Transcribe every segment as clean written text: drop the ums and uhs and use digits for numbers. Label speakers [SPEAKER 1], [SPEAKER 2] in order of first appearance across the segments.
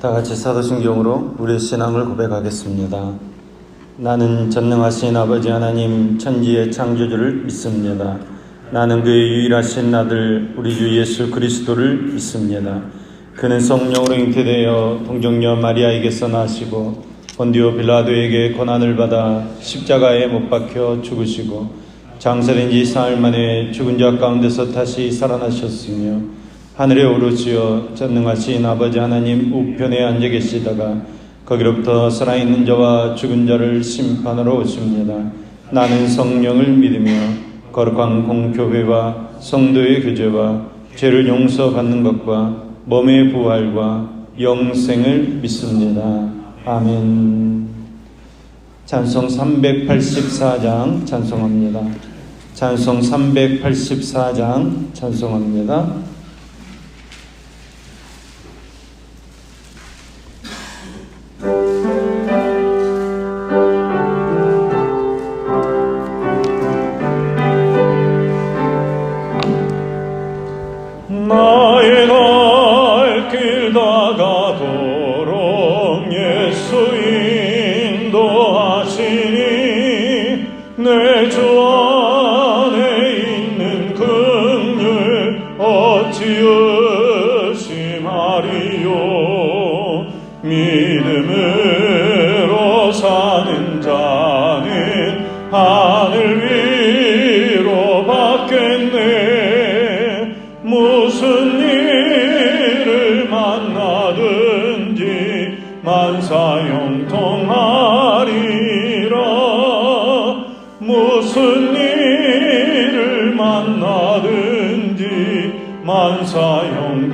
[SPEAKER 1] 다 같이 사도신경으로 우리의 신앙을 고백하겠습니다. 나는 전능하신 아버지 하나님 천지의 창조주를 믿습니다. 나는 그의 유일하신 아들 우리 주 예수 그리스도를 믿습니다. 그는 성령으로 잉태되어 동정녀 마리아에게서 나시고 본디오 빌라도에게 고난을 받아 십자가에 못 박혀 죽으시고 장사된 지 사흘 만에 죽은 자 가운데서 다시 살아나셨으며 하늘에 오르시어 전능하신 아버지 하나님 우편에 앉아 계시다가 거기로부터 살아있는 자와 죽은 자를 심판하러 오십니다. 나는 성령을 믿으며 거룩한 공교회와 성도의 교제와 죄를 용서받는 것과 몸의 부활과 영생을 믿습니다. 아멘. 찬송 384장 찬송합니다. 찬송 384장 찬송합니다.
[SPEAKER 2] 나의 갈 길 다가도록 예수 인도하시니 내 주 안에 있는 긍휼 어찌 의심하리요. 믿음으로 사는 자는 하늘 위로 받겠네. 무슨 일을 만나든지 만사형통하리라. 무슨 일을 만나든지 만사형통하리라.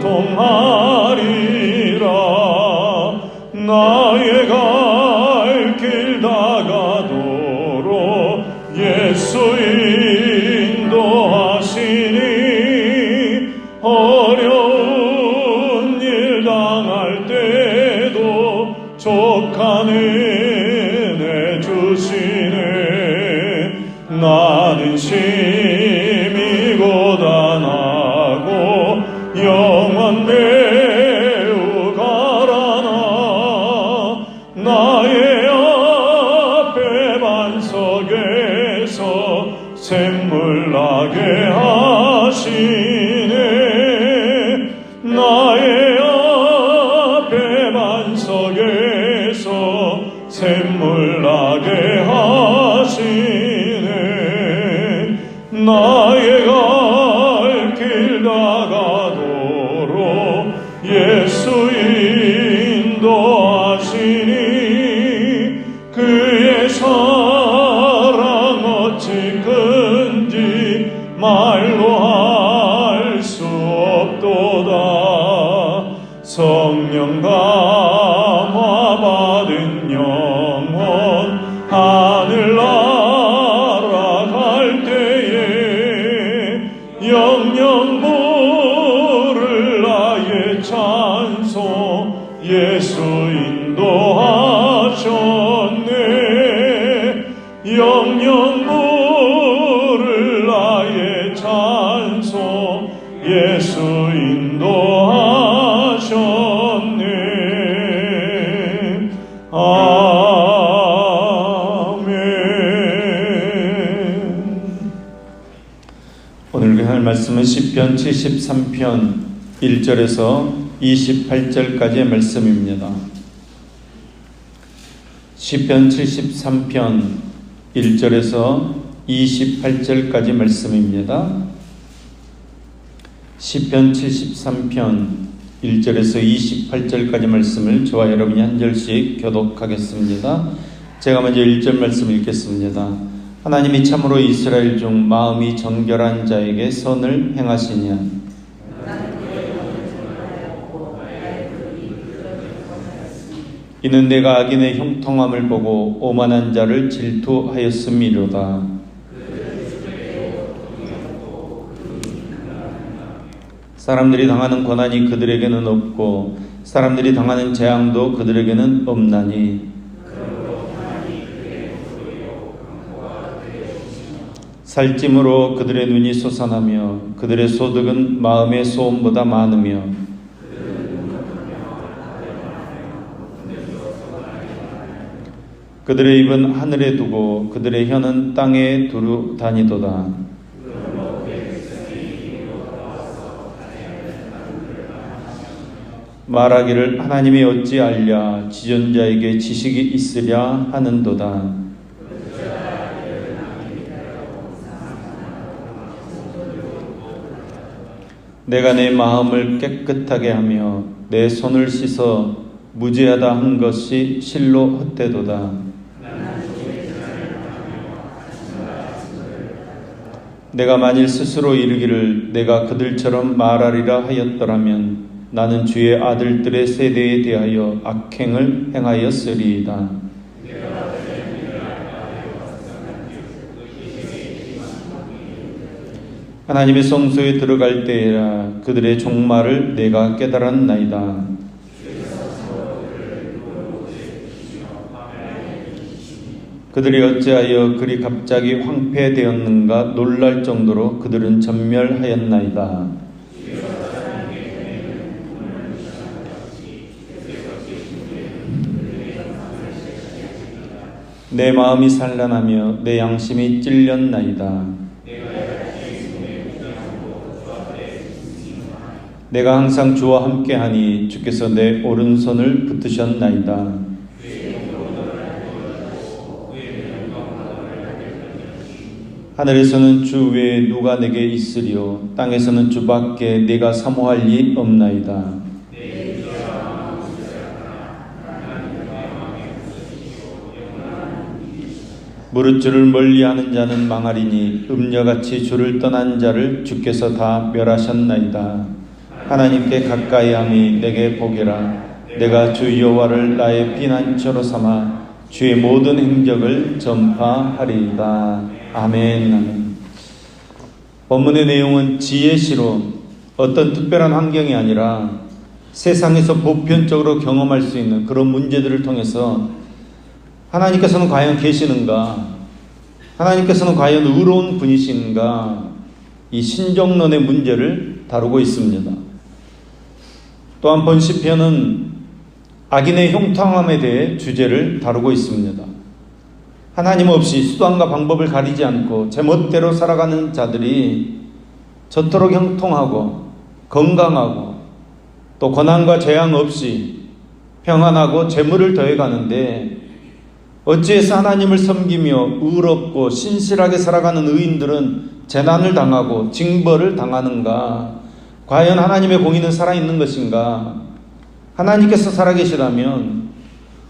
[SPEAKER 2] 나의 갈 길 다가도록 예수 인도하시니 어려운 일 당할 때도 족한 은혜 주시네. 나는 심히 고단하고 영원 매우 가라나. 나의 앞에 반석에서 샘물 나게 하시네. 나의 앞에 반석에서 샘물 나게 하시네. 나의 갈 길 다가도록 예수 인도하시니 그의 사랑 어찌 큰지 말로 할 수 없도다. 성령 감화 받은 영혼 하늘 날아갈 때에 영영 부를 나의 찬송 예수 인도하셨네. 영영 부를 나의 찬송 예수 인도하셨네. 아멘.
[SPEAKER 1] 오늘 할 말씀은 시편 73편 1절에서 28절까지의 말씀입니다. 시편 73편 1절에서 28절까지 말씀입니다. 시편 73편 1절에서 28절까지 말씀을 저와 여러분이 한 절씩 교독하겠습니다. 제가 먼저 1절 말씀 읽겠습니다. 하나님이 참으로 이스라엘 중 마음이 정결한 자에게 선을 행하시냐. 이는 내가 악인의 형통함을 보고 오만한 자를 질투하였음이로다. 사람들이 당하는 고난이 그들에게는 없고 사람들이 당하는 재앙도 그들에게는 없나니 살찜으로 그들의 눈이 솟아나며 그들의 소득은 마음의 소음보다 많으며 그들의 입은 하늘에 두고 그들의 혀는 땅에 두루 다니도다. 말하기를 하나님이 어찌 알랴 지존자에게 지식이 있으랴 하는도다. 내가 내 마음을 깨끗하게 하며 내 손을 씻어 무죄하다 한 것이 실로 헛되도다. 내가 만일 스스로 이르기를 내가 그들처럼 말하리라 하였더라면 나는 주의 아들들의 세대에 대하여 악행을 행하였으리이다. 하나님의 성소에 들어갈 때에라 그들의 종말을 내가 깨달았나이다. 그들이 어찌하여 그리 갑자기 황폐되었는가 놀랄 정도로 그들은 전멸하였나이다. 내 마음이 산란하며 내 양심이 찔렸나이다. 내가 항상 주와 함께하니 주께서 내 오른손을 붙드셨나이다. 하늘에서는 주 외에 누가 내게 있으리요 땅에서는 주밖에 내가 사모할 이 없나이다. 무릇 주를 멀리하는 자는 망하리니 음녀같이 주를 떠난 자를 주께서 다 멸하셨나이다. 하나님께 가까이함이 내게 복이라. 내가 주 여호와를 나의 피난처로 삼아 주의 모든 행적을 전파하리이다. 아멘. 아멘. 본문의 내용은 지혜시로 어떤 특별한 환경이 아니라 세상에서 보편적으로 경험할 수 있는 그런 문제들을 통해서 하나님께서는 과연 계시는가? 하나님께서는 과연 의로운 분이신가? 이 신정론의 문제를 다루고 있습니다. 또한 본 시편은 악인의 형통함에 대해 주제를 다루고 있습니다. 하나님 없이 수단과 방법을 가리지 않고 제멋대로 살아가는 자들이 저토록 형통하고 건강하고 또 고난과 재앙 없이 평안하고 재물을 더해가는데 어찌해서 하나님을 섬기며 의롭고 신실하게 살아가는 의인들은 재난을 당하고 징벌을 당하는가? 과연 하나님의 공의는 살아있는 것인가? 하나님께서 살아계시다면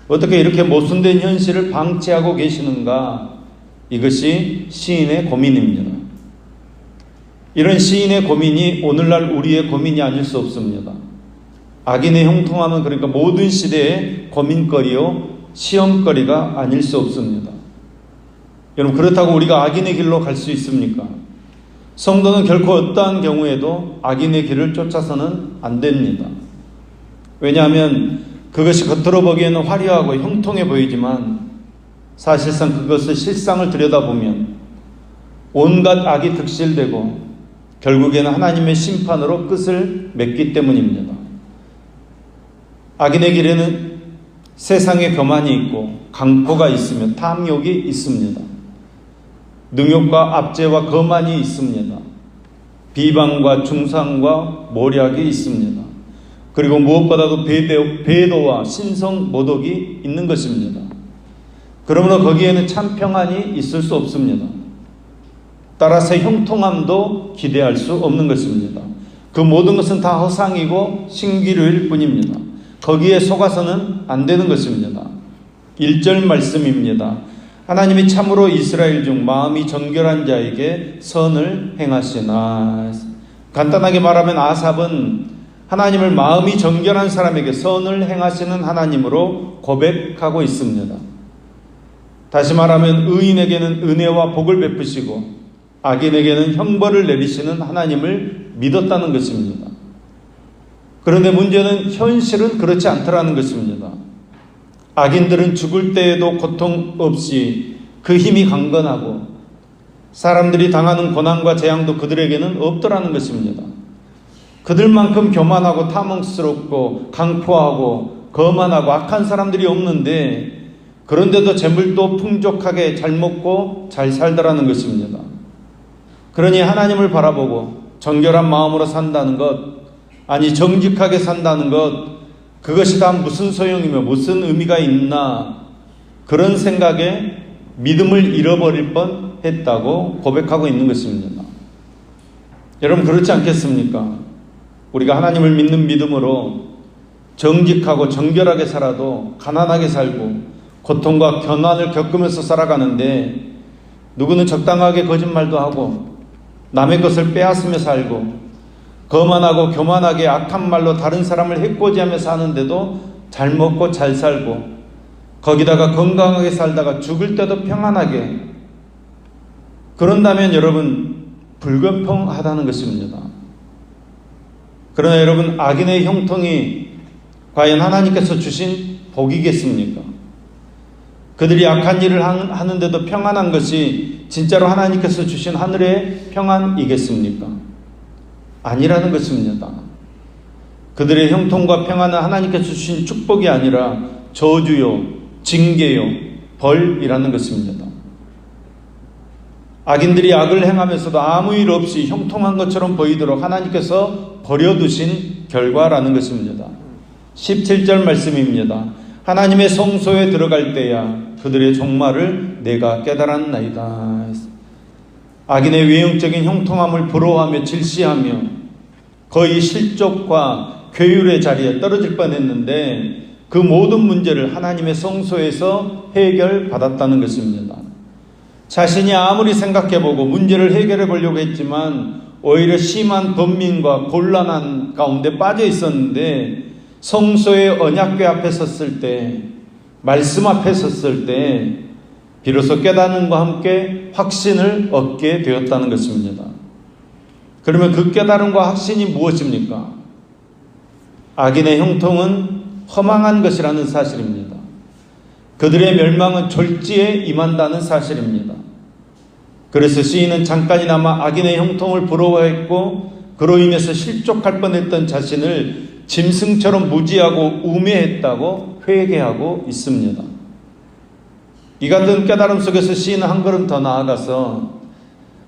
[SPEAKER 1] 어떻게 이렇게 모순된 현실을 방치하고 계시는가? 이것이 시인의 고민입니다. 이런 시인의 고민이 오늘날 우리의 고민이 아닐 수 없습니다. 악인의 형통함은 그러니까 모든 시대의 고민거리요 시험거리가 아닐 수 없습니다. 여러분, 그렇다고 우리가 악인의 길로 갈 수 있습니까? 성도는 결코 어떠한 경우에도 악인의 길을 쫓아서는 안 됩니다. 왜냐하면 그것이 겉으로 보기에는 화려하고 형통해 보이지만 사실상 그것의 실상을 들여다보면 온갖 악이 득실되고 결국에는 하나님의 심판으로 끝을 맺기 때문입니다. 악인의 길에는 세상의 교만이 있고 강포가 있으며 탐욕이 있습니다. 능욕과 압제와 거만이 있습니다. 비방과 중상과 모략이 있습니다. 그리고 무엇보다도 배도와 신성 모독이 있는 것입니다. 그러므로 거기에는 참 평안이 있을 수 없습니다. 따라서 형통함도 기대할 수 없는 것입니다. 그 모든 것은 다 허상이고 신기루일 뿐입니다. 거기에 속아서는 안 되는 것입니다. 1절 말씀입니다. 하나님이 참으로 이스라엘 중 마음이 정결한 자에게 선을 행하시나. 간단하게 말하면 아삽은 하나님을 마음이 정결한 사람에게 선을 행하시는 하나님으로 고백하고 있습니다. 다시 말하면 의인에게는 은혜와 복을 베푸시고 악인에게는 형벌을 내리시는 하나님을 믿었다는 것입니다. 그런데 문제는 현실은 그렇지 않더라는 것입니다. 악인들은 죽을 때에도 고통 없이 그 힘이 강건하고 사람들이 당하는 고난과 재앙도 그들에게는 없더라는 것입니다. 그들만큼 교만하고 탐욕스럽고 강포하고 거만하고 악한 사람들이 없는데 그런데도 재물도 풍족하게 잘 먹고 잘 살더라는 것입니다. 그러니 하나님을 바라보고 정결한 마음으로 산다는 것, 아니 정직하게 산다는 것, 그것이 다 무슨 소용이며 무슨 의미가 있나, 그런 생각에 믿음을 잃어버릴 뻔했다고 고백하고 있는 것입니다. 여러분, 그렇지 않겠습니까? 우리가 하나님을 믿는 믿음으로 정직하고 정결하게 살아도 가난하게 살고 고통과 고난을 겪으면서 살아가는데, 누구는 적당하게 거짓말도 하고 남의 것을 빼앗으며 살고 거만하고 교만하게 악한 말로 다른 사람을 해코지하며 사는데도 잘 먹고 잘 살고, 거기다가 건강하게 살다가 죽을 때도 평안하게, 그런다면 여러분 불공평하다는 것입니다. 그러나 여러분, 악인의 형통이 과연 하나님께서 주신 복이겠습니까? 그들이 악한 일을 하는데도 평안한 것이 진짜로 하나님께서 주신 하늘의 평안이겠습니까? 아니라는 것입니다. 그들의 형통과 평안은 하나님께서 주신 축복이 아니라 저주요, 징계요, 벌이라는 것입니다. 악인들이 악을 행하면서도 아무 일 없이 형통한 것처럼 보이도록 하나님께서 버려두신 결과라는 것입니다. 17절 말씀입니다. 하나님의 성소에 들어갈 때야 그들의 종말을 내가 깨달았나이다. 악인의 외형적인 형통함을 부러워하며 질시하며 거의 실족과 괴율의 자리에 떨어질 뻔했는데, 그 모든 문제를 하나님의 성소에서 해결받았다는 것입니다. 자신이 아무리 생각해보고 문제를 해결해 보려고 했지만 오히려 심한 번민과 곤란한 가운데 빠져 있었는데, 성소의 언약궤 앞에 섰을 때, 말씀 앞에 섰을 때 비로소 깨닫는과 함께 확신을 얻게 되었다는 것입니다. 그러면 그 깨달음과 확신이 무엇입니까? 악인의 형통은 허망한 것이라는 사실입니다. 그들의 멸망은 졸지에 임한다는 사실입니다. 그래서 시인은 잠깐이나마 악인의 형통을 부러워했고 그로 인해서 실족할 뻔했던 자신을 짐승처럼 무지하고 우매했다고 회개하고 있습니다. 이 같은 깨달음 속에서 시인은 한 걸음 더 나아가서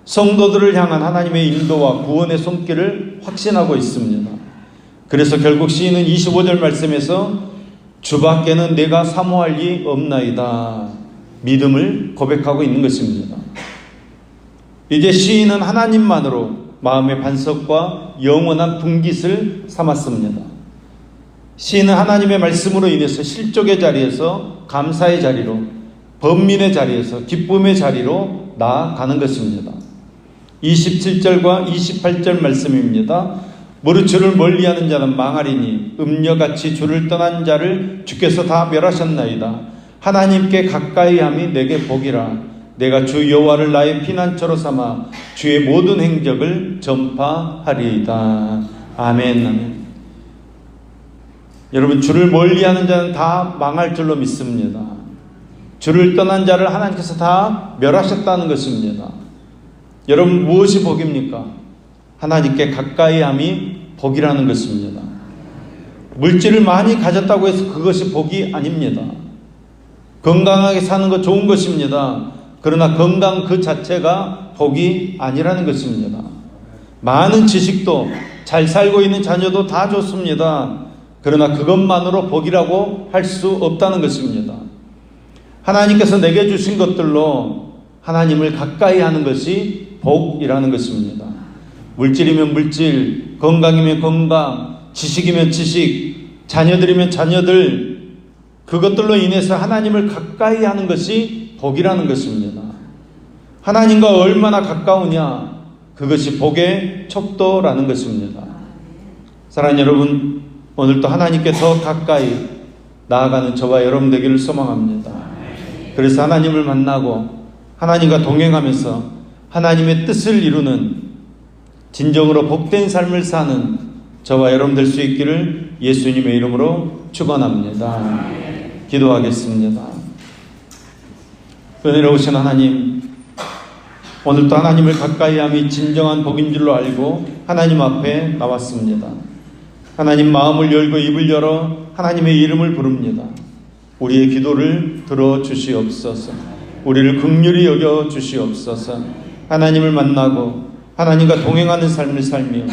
[SPEAKER 1] 성도들을 향한 하나님의 인도와 구원의 손길을 확신하고 있습니다. 그래서 결국 시인은 25절 말씀에서 주밖에는 내가 사모할 리 없나이다, 믿음을 고백하고 있는 것입니다. 이제 시인은 하나님만으로 마음의 반석과 영원한 분깃을 삼았습니다. 시인은 하나님의 말씀으로 인해서 실족의 자리에서 감사의 자리로, 번민의 자리에서 기쁨의 자리로 나아가는 것입니다. 27절과 28절 말씀입니다. 무릇 주를 멀리하는 자는 망하리니 음녀같이 주를 떠난 자를 주께서 다 멸하셨나이다. 하나님께 가까이함이 내게 복이라. 내가 주 여호와를 나의 피난처로 삼아 주의 모든 행적을 전파하리이다. 아멘, 아멘. 여러분, 주를 멀리하는 자는 다 망할 줄로 믿습니다. 주를 떠난 자를 하나님께서 다 멸하셨다는 것입니다. 여러분, 무엇이 복입니까? 하나님께 가까이함이 복이라는 것입니다. 물질을 많이 가졌다고 해서 그것이 복이 아닙니다. 건강하게 사는 것 좋은 것입니다. 그러나 건강 그 자체가 복이 아니라는 것입니다. 많은 지식도, 잘 살고 있는 자녀도 다 좋습니다. 그러나 그것만으로 복이라고 할 수 없다는 것입니다. 하나님께서 내게 주신 것들로 하나님을 가까이 하는 것이 복이라는 것입니다. 물질이면 물질, 건강이면 건강, 지식이면 지식, 자녀들이면 자녀들, 그것들로 인해서 하나님을 가까이 하는 것이 복이라는 것입니다. 하나님과 얼마나 가까우냐, 그것이 복의 척도라는 것입니다. 사랑하는 여러분, 오늘도 하나님께 더 가까이 나아가는 저와 여러분 되기를 소망합니다. 그래서 하나님을 만나고 하나님과 동행하면서 하나님의 뜻을 이루는 진정으로 복된 삶을 사는 저와 여러분 될 수 있기를 예수님의 이름으로 축원합니다. 기도하겠습니다. 은혜로우신 하나님, 오늘도 하나님을 가까이함이 진정한 복인 줄로 알고 하나님 앞에 나왔습니다. 하나님, 마음을 열고 입을 열어 하나님의 이름을 부릅니다. 우리의 기도를 들어주시옵소서. 우리를 긍휼히 여겨 주시옵소서. 하나님을 만나고 하나님과 동행하는 삶을 살며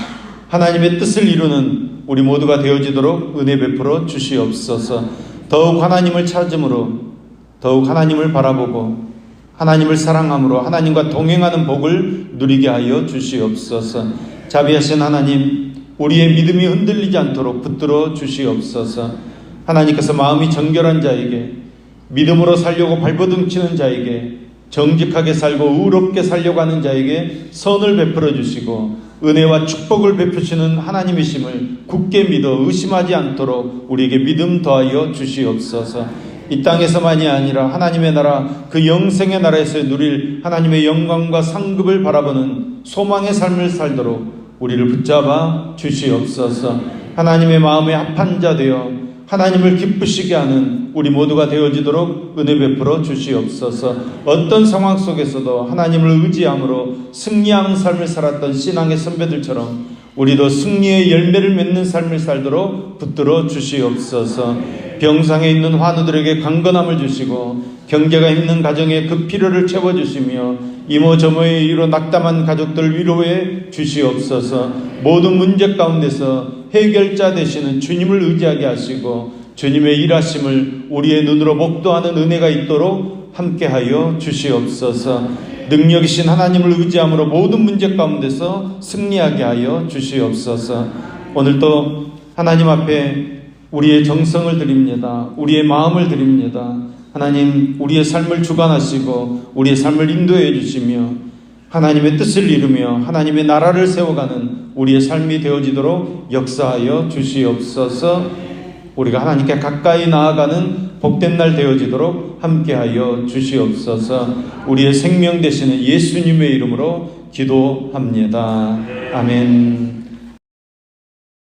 [SPEAKER 1] 하나님의 뜻을 이루는 우리 모두가 되어지도록 은혜 베풀어 주시옵소서. 더욱 하나님을 찾음으로, 더욱 하나님을 바라보고 하나님을 사랑함으로 하나님과 동행하는 복을 누리게 하여 주시옵소서. 자비하신 하나님, 우리의 믿음이 흔들리지 않도록 붙들어 주시옵소서. 하나님께서 마음이 정결한 자에게, 믿음으로 살려고 발버둥치는 자에게, 정직하게 살고 의롭게 살려고 하는 자에게 선을 베풀어 주시고 은혜와 축복을 베푸시는 하나님이심을 굳게 믿어 의심하지 않도록 우리에게 믿음 더하여 주시옵소서. 이 땅에서만이 아니라 하나님의 나라, 그 영생의 나라에서 누릴 하나님의 영광과 상급을 바라보는 소망의 삶을 살도록 우리를 붙잡아 주시옵소서. 하나님의 마음에 합한 자 되어 하나님을 기쁘시게 하는 우리 모두가 되어지도록 은혜 베풀어 주시옵소서. 어떤 상황 속에서도 하나님을 의지함으로 승리하는 삶을 살았던 신앙의 선배들처럼 우리도 승리의 열매를 맺는 삶을 살도록 붙들어 주시옵소서. 병상에 있는 환우들에게 강건함을 주시고 경제가 힘든 가정에 그 필요를 채워주시며 이모 저모의 이로 낙담한 가족들 위로해 주시옵소서. 모든 문제 가운데서 해결자 되시는 주님을 의지하게 하시고 주님의 일하심을 우리의 눈으로 목도하는 은혜가 있도록 함께하여 주시옵소서. 능력이신 하나님을 의지함으로 모든 문제 가운데서 승리하게 하여 주시옵소서. 오늘도 하나님 앞에 우리의 정성을 드립니다. 우리의 마음을 드립니다. 하나님, 우리의 삶을 주관하시고 우리의 삶을 인도해 주시며 하나님의 뜻을 이루며 하나님의 나라를 세워가는 우리의 삶이 되어지도록 역사하여 주시옵소서. 우리가 하나님께 가까이 나아가는 복된 날 되어지도록 함께하여 주시옵소서. 우리의 생명 되시는 예수님의 이름으로 기도합니다. 아멘.